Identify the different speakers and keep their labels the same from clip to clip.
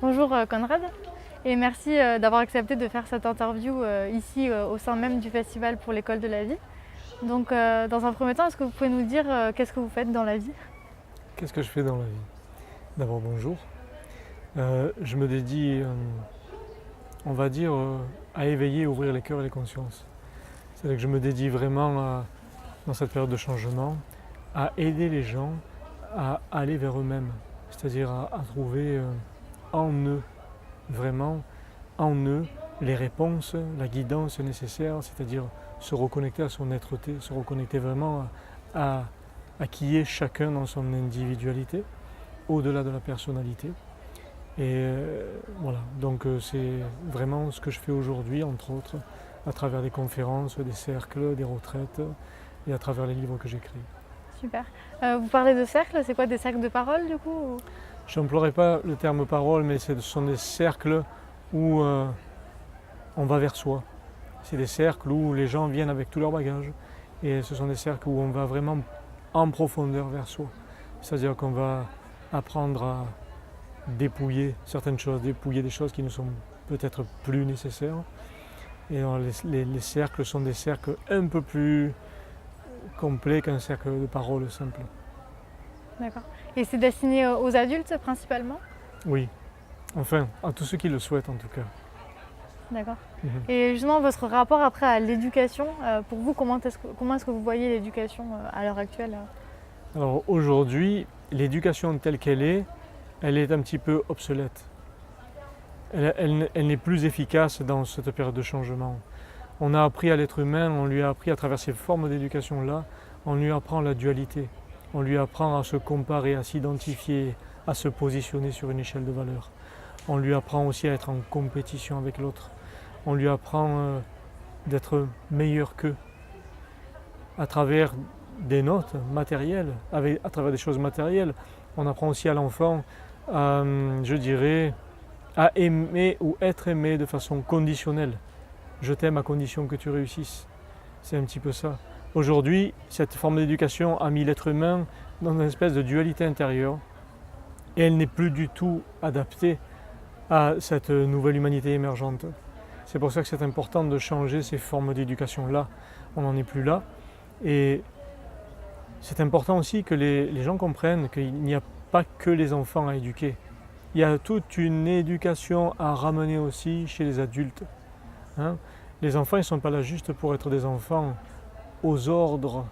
Speaker 1: Bonjour Conrad, et merci d'avoir accepté de faire cette interview ici au sein même du Festival pour l'école de la vie. Donc dans un premier temps, est-ce que vous pouvez nous dire qu'est-ce que vous faites dans la vie?
Speaker 2: Qu'est-ce que je fais dans la vie? D'abord bonjour. Je me dédie, on va dire, à éveiller et ouvrir les cœurs et les consciences. C'est-à-dire que je me dédie vraiment, dans cette période de changement, à aider les gens à aller vers eux-mêmes. C'est-à-dire à trouver en eux, vraiment en eux, les réponses, la guidance nécessaire, c'est-à-dire se reconnecter à son être-té, se reconnecter vraiment à qui est chacun dans son individualité, au-delà de la personnalité. Et voilà, donc c'est vraiment ce que je fais aujourd'hui, entre autres, à travers des conférences, des cercles, des retraites et à travers les livres que j'écris.
Speaker 1: Super. Vous parlez de cercles, c'est quoi, des cercles de parole du coup?
Speaker 2: Je n'emploierai pas le terme parole, mais ce sont des cercles où on va vers soi. C'est des cercles où les gens viennent avec tout leur bagage. Et ce sont des cercles où on va vraiment en profondeur vers soi. C'est-à-dire qu'on va apprendre à dépouiller certaines choses, dépouiller des choses qui nous sont peut-être plus nécessaires. Et alors les cercles sont des cercles un peu plus complets qu'un cercle de parole simple.
Speaker 1: D'accord. Et c'est destiné aux adultes principalement?
Speaker 2: Oui, enfin, à tous ceux qui le souhaitent en tout cas.
Speaker 1: D'accord.
Speaker 2: Mhm.
Speaker 1: Et justement, votre rapport après à l'éducation, pour vous, comment est-ce que vous voyez l'éducation à l'heure actuelle?
Speaker 2: Alors aujourd'hui, l'éducation telle qu'elle est, elle est un petit peu obsolète. Elle n'est plus efficace dans cette période de changement. On a appris à l'être humain, on lui a appris à travers ces formes d'éducation-là, on lui apprend la dualité. On lui apprend à se comparer, à s'identifier, à se positionner sur une échelle de valeur. On lui apprend aussi à être en compétition avec l'autre. On lui apprend d'être meilleur qu'eux à travers des notes matérielles, à travers des choses matérielles. On apprend aussi à l'enfant, je dirais, à aimer ou être aimé de façon conditionnelle. Je t'aime à condition que tu réussisses. C'est un petit peu ça. Aujourd'hui, cette forme d'éducation a mis l'être humain dans une espèce de dualité intérieure et elle n'est plus du tout adaptée à cette nouvelle humanité émergente. C'est pour ça que c'est important de changer ces formes d'éducation-là. On n'en est plus là. Et c'est important aussi que les gens comprennent qu'il n'y a pas que les enfants à éduquer. Il y a toute une éducation à ramener aussi chez les adultes. Hein? Les enfants, ils ne sont pas là juste pour être des enfants aux ordres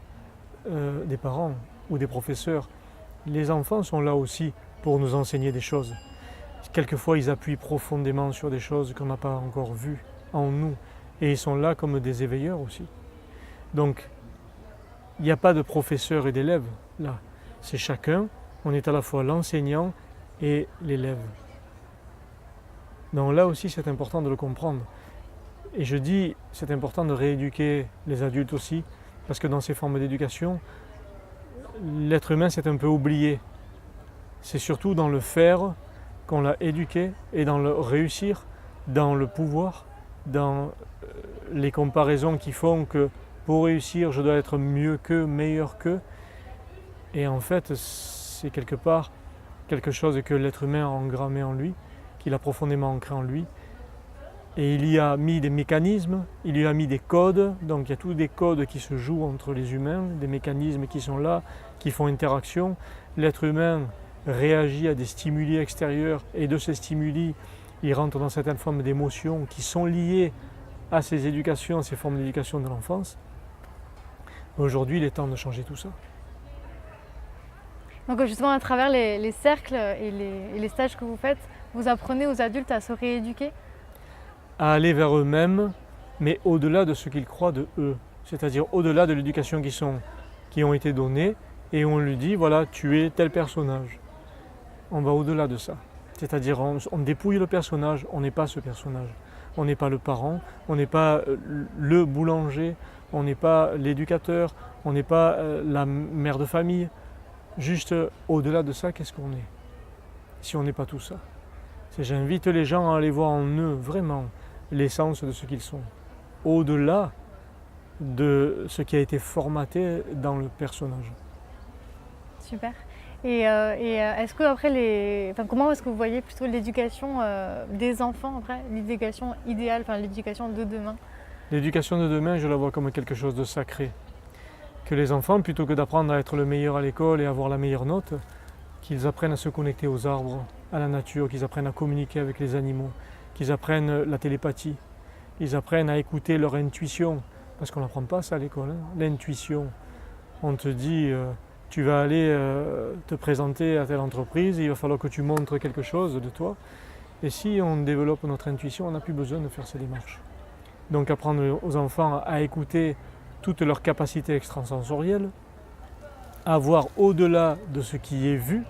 Speaker 2: des parents ou des professeurs. Les enfants sont là aussi pour nous enseigner des choses. Quelquefois, ils appuient profondément sur des choses qu'on n'a pas encore vues en nous. Et ils sont là comme des éveilleurs aussi. Donc, il n'y a pas de professeur et d'élève là. C'est chacun. On est à la fois l'enseignant et l'élève. Donc là aussi, c'est important de le comprendre. Et je dis, c'est important de rééduquer les adultes aussi, parce que dans ces formes d'éducation, l'être humain s'est un peu oublié. C'est surtout dans le faire qu'on l'a éduqué, et dans le réussir, dans le pouvoir, dans les comparaisons qui font que pour réussir, je dois être mieux qu'eux, meilleur qu'eux. Et en fait, c'est quelque part quelque chose que l'être humain a engrammé en lui, qu'il a profondément ancré en lui. Et il y a mis des mécanismes, il y a mis des codes, donc il y a tous des codes qui se jouent entre les humains, des mécanismes qui sont là, qui font interaction. L'être humain réagit à des stimuli extérieurs et de ces stimuli, il rentre dans certaines formes d'émotions qui sont liées à ces éducations, ces formes d'éducation de l'enfance. Aujourd'hui, il est temps de changer tout ça.
Speaker 1: Donc justement, à travers les cercles et les stages que vous faites, vous apprenez aux adultes à se rééduquer?
Speaker 2: À aller vers eux-mêmes, mais au-delà de ce qu'ils croient de eux. C'est-à-dire au-delà de l'éducation qui ont été données, et on lui dit, voilà, tu es tel personnage. On va au-delà de ça. C'est-à-dire on dépouille le personnage, on n'est pas ce personnage. On n'est pas le parent, on n'est pas le boulanger, on n'est pas l'éducateur, on n'est pas la mère de famille. Juste au-delà de ça, qu'est-ce qu'on est? Si on n'est pas tout ça. J'invite les gens à aller voir en eux vraiment l'essence de ce qu'ils sont. Au-delà de ce qui a été formaté dans le personnage.
Speaker 1: Super. Est-ce que après enfin, comment est-ce que vous voyez plutôt l'éducation des enfants après, l'éducation idéale, enfin l'éducation de demain?
Speaker 2: L'éducation de demain, je la vois comme quelque chose de sacré. Que les enfants, plutôt que d'apprendre à être le meilleur à l'école et avoir la meilleure note, qu'ils apprennent à se connecter aux arbres, à la nature, qu'ils apprennent à communiquer avec les animaux, qu'ils apprennent la télépathie, qu'ils apprennent à écouter leur intuition. Parce qu'on n'apprend pas ça à l'école, hein. L'intuition. On te dit, tu vas aller te présenter à telle entreprise, il va falloir que tu montres quelque chose de toi. Et si on développe notre intuition, on n'a plus besoin de faire ces démarches. Donc apprendre aux enfants à écouter toutes leurs capacités extrasensorielles, à voir au-delà de ce qui est vu,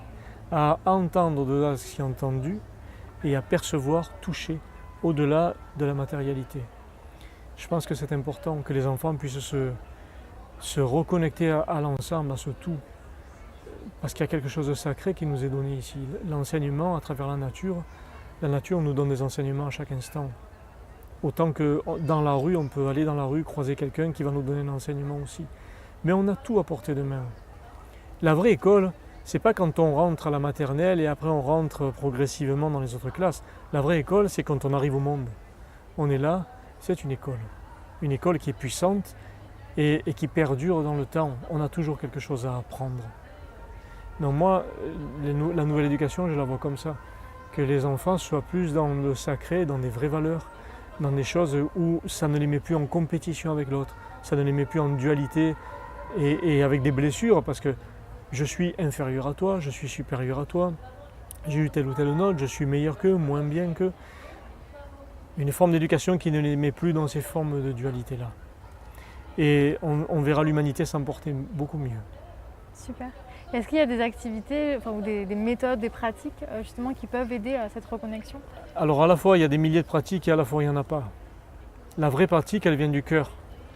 Speaker 2: à entendre au-delà de ce qui est entendu et à percevoir, toucher au-delà de la matérialité. Je pense que c'est important que les enfants puissent se reconnecter à l'ensemble, à ce tout, parce qu'il y a quelque chose de sacré qui nous est donné ici. L'enseignement à travers la nature nous donne des enseignements à chaque instant. Autant que dans la rue, on peut aller dans la rue, croiser quelqu'un qui va nous donner un enseignement aussi. Mais on a tout à portée de main. La vraie école, c'est pas quand on rentre à la maternelle et après on rentre progressivement dans les autres classes. La vraie école, c'est quand on arrive au monde. On est là, c'est une école. Une école qui est puissante et qui perdure dans le temps. On a toujours quelque chose à apprendre. Donc moi, la nouvelle éducation, je la vois comme ça. Que les enfants soient plus dans le sacré, dans des vraies valeurs, dans des choses où ça ne les met plus en compétition avec l'autre, ça ne les met plus en dualité et avec des blessures, parce que je suis inférieur à toi, je suis supérieur à toi, j'ai eu telle ou telle note, je suis meilleur qu'eux, moins bien qu'eux. Une forme d'éducation qui ne les met plus dans ces formes de dualité-là. Et on verra l'humanité s'emporter beaucoup mieux.
Speaker 1: Super. Est-ce qu'il y a des activités enfin, ou des méthodes, des pratiques justement qui peuvent aider à cette reconnexion?
Speaker 2: Alors à la fois il y a des milliers de pratiques et à la fois il n'y en a pas. La vraie pratique, elle vient du cœur.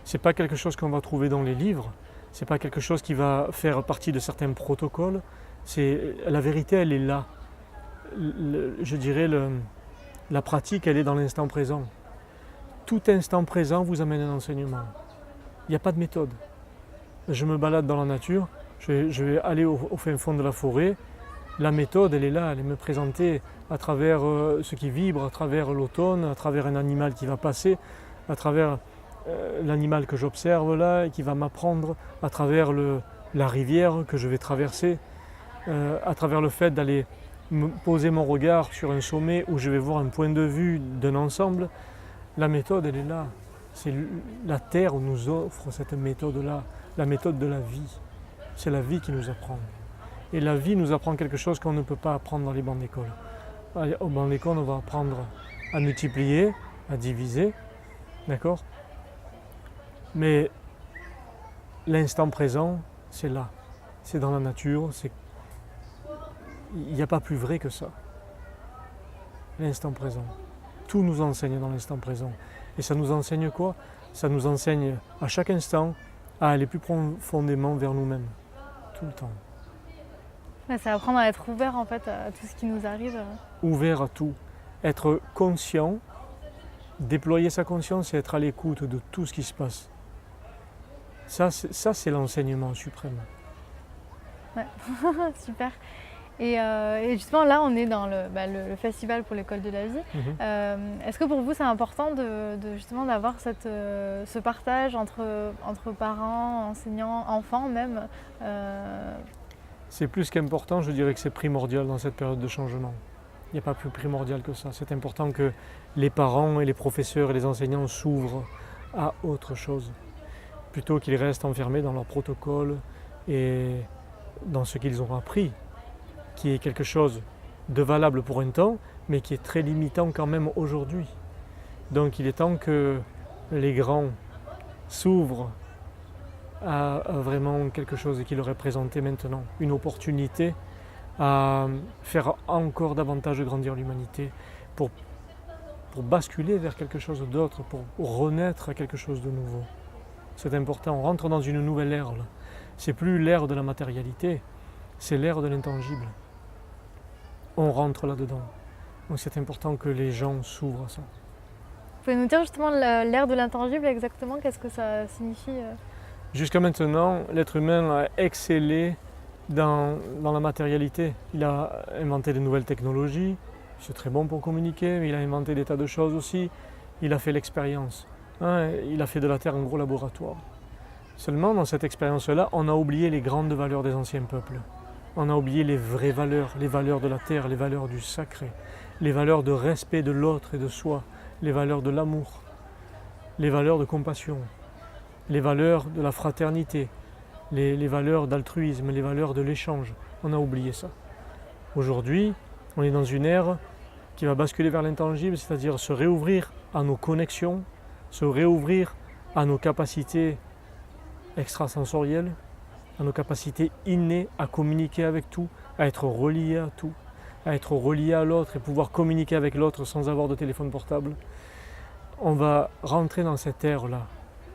Speaker 2: Ce n'est pas quelque chose qu'on va trouver dans les livres, ce n'est pas quelque chose qui va faire partie de certains protocoles. La vérité, elle est là. Je dirais la pratique, elle est dans l'instant présent. Tout instant présent vous amène un enseignement. Il n'y a pas de méthode. Je me balade dans la nature, je vais aller au fin fond de la forêt. La méthode, elle est là, elle est me présentée à travers ce qui vibre, à travers l'automne, à travers un animal qui va passer, à travers l'animal que j'observe là et qui va m'apprendre, à travers la rivière que je vais traverser, à travers le fait d'aller poser mon regard sur un sommet où je vais voir un point de vue d'un ensemble. La méthode, elle est là. C'est la Terre nous offre cette méthode-là, la méthode de la vie. C'est la vie qui nous apprend. Et la vie nous apprend quelque chose qu'on ne peut pas apprendre dans les bancs d'école. Au banc d'école, on va apprendre à multiplier, à diviser, d'accord? Mais l'instant présent, c'est là. C'est dans la nature, il n'y a pas plus vrai que ça. L'instant présent. Tout nous enseigne dans l'instant présent. Et ça nous enseigne quoi? Ça nous enseigne à chaque instant à aller plus profondément vers nous-mêmes. Tout le temps.
Speaker 1: Ouais, c'est apprendre à être ouvert en fait à tout ce qui nous arrive.
Speaker 2: Ouvert à tout. Être conscient, déployer sa conscience et être à l'écoute de tout ce qui se passe. Ça c'est l'enseignement suprême.
Speaker 1: Ouais, super. Et justement là on est dans le festival pour l'école de la vie. Est-ce que pour vous c'est important justement d'avoir ce partage entre parents, enseignants, enfants même
Speaker 2: C'est plus qu'important, je dirais que c'est primordial dans cette période de changement. Il n'y a pas plus primordial que ça. C'est important que les parents et les professeurs et les enseignants s'ouvrent à autre chose, plutôt qu'ils restent enfermés dans leur protocole et dans ce qu'ils ont appris, qui est quelque chose de valable pour un temps, mais qui est très limitant quand même aujourd'hui. Donc il est temps que les grands s'ouvrent à vraiment quelque chose qui leur est présenté maintenant, une opportunité à faire encore davantage grandir l'humanité, pour basculer vers quelque chose d'autre, pour renaître à quelque chose de nouveau. C'est important, on rentre dans une nouvelle ère là. C'est plus l'ère de la matérialité, c'est l'ère de l'intangible. On rentre là-dedans. Donc c'est important que les gens s'ouvrent à ça.
Speaker 1: Vous pouvez nous dire justement l'ère de l'intangible exactement, qu'est-ce que ça signifie?
Speaker 2: Jusqu'à maintenant, l'être humain a excellé dans la matérialité. Il a inventé de nouvelles technologies, c'est très bon pour communiquer, mais il a inventé des tas de choses aussi. Il a fait l'expérience. Hein, il a fait de la Terre un gros laboratoire. Seulement, dans cette expérience-là, on a oublié les grandes valeurs des anciens peuples. On a oublié les vraies valeurs, les valeurs de la Terre, les valeurs du sacré, les valeurs de respect de l'autre et de soi, les valeurs de l'amour, les valeurs de compassion, les valeurs de la fraternité, les valeurs d'altruisme, les valeurs de l'échange. On a oublié ça. Aujourd'hui, on est dans une ère qui va basculer vers l'intangible, c'est-à-dire se réouvrir à nos connexions, se réouvrir à nos capacités extrasensorielles, à nos capacités innées à communiquer avec tout, à être relié à tout, à être relié à l'autre et pouvoir communiquer avec l'autre sans avoir de téléphone portable. On va rentrer dans cette ère-là,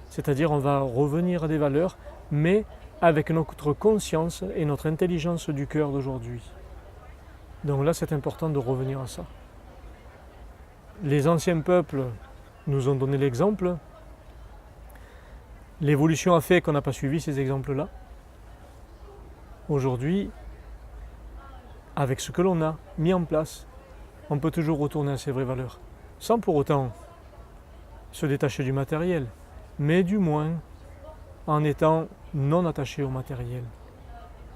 Speaker 2: c'est-à-dire on va revenir à des valeurs, mais avec notre conscience et notre intelligence du cœur d'aujourd'hui. Donc là, c'est important de revenir à ça. Les anciens peuples nous ont donné l'exemple. L'évolution a fait qu'on n'a pas suivi ces exemples-là. Aujourd'hui, avec ce que l'on a mis en place, on peut toujours retourner à ses vraies valeurs, sans pour autant se détacher du matériel, mais du moins en étant non attaché au matériel.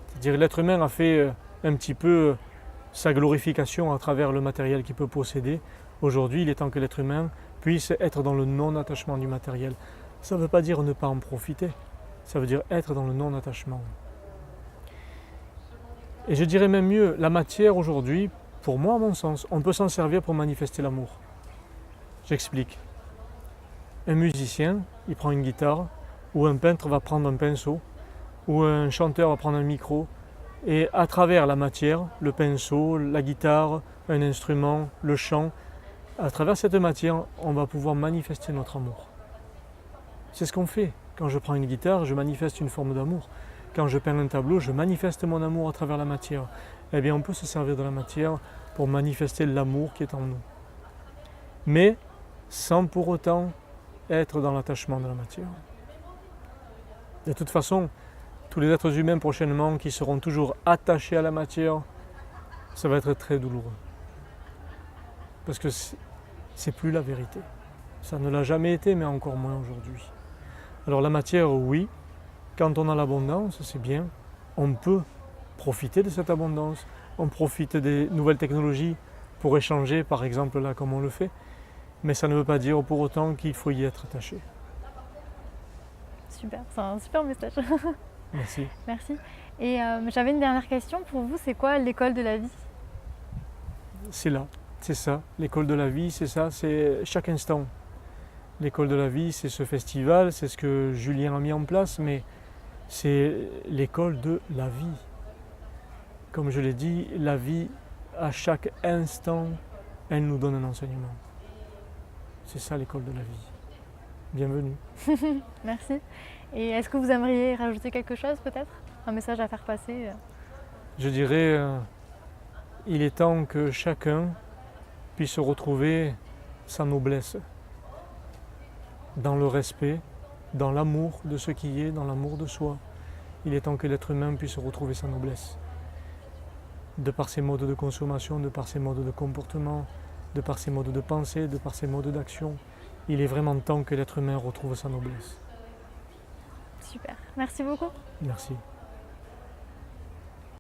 Speaker 2: C'est-à-dire l'être humain a fait un petit peu sa glorification à travers le matériel qu'il peut posséder. Aujourd'hui, il est temps que l'être humain puisse être dans le non-attachement du matériel. Ça ne veut pas dire ne pas en profiter, ça veut dire être dans le non-attachement. Et je dirais même mieux, la matière aujourd'hui, pour moi à mon sens, on peut s'en servir pour manifester l'amour. J'explique. Un musicien, il prend une guitare, ou un peintre va prendre un pinceau, ou un chanteur va prendre un micro, et à travers la matière, le pinceau, la guitare, un instrument, le chant, à travers cette matière, on va pouvoir manifester notre amour. C'est ce qu'on fait. Quand je prends une guitare, je manifeste une forme d'amour. Quand je peins un tableau, je manifeste mon amour à travers la matière. Eh bien, on peut se servir de la matière pour manifester l'amour qui est en nous. Mais sans pour autant être dans l'attachement de la matière. De toute façon, tous les êtres humains prochainement qui seront toujours attachés à la matière, ça va être très douloureux. Parce que c'est plus la vérité. Ça ne l'a jamais été, mais encore moins aujourd'hui. Alors la matière, oui, quand on a l'abondance, c'est bien. On peut profiter de cette abondance. On profite des nouvelles technologies pour échanger, par exemple là comme on le fait. Mais ça ne veut pas dire pour autant qu'il faut y être attaché.
Speaker 1: Super, c'est un super message.
Speaker 2: Merci.
Speaker 1: Merci. Et j'avais une dernière question pour vous, c'est quoi l'école de la vie?
Speaker 2: C'est là, c'est ça. L'école de la vie, c'est ça, c'est chaque instant. L'école de la vie, c'est ce festival, c'est ce que Julien a mis en place, mais c'est l'école de la vie. Comme je l'ai dit, la vie, à chaque instant, elle nous donne un enseignement. C'est ça l'école de la vie. Bienvenue.
Speaker 1: Merci. Et est-ce que vous aimeriez rajouter quelque chose peut-être? Un message à faire passer?
Speaker 2: Je dirais, il est temps que chacun puisse retrouver sa noblesse. Dans le respect, dans l'amour de ce qui est, dans l'amour de soi. Il est temps que l'être humain puisse retrouver sa noblesse. De par ses modes de consommation, de par ses modes de comportement, de par ses modes de pensée, de par ses modes d'action. Il est vraiment temps que l'être humain retrouve sa noblesse.
Speaker 1: Super, merci beaucoup.
Speaker 2: Merci.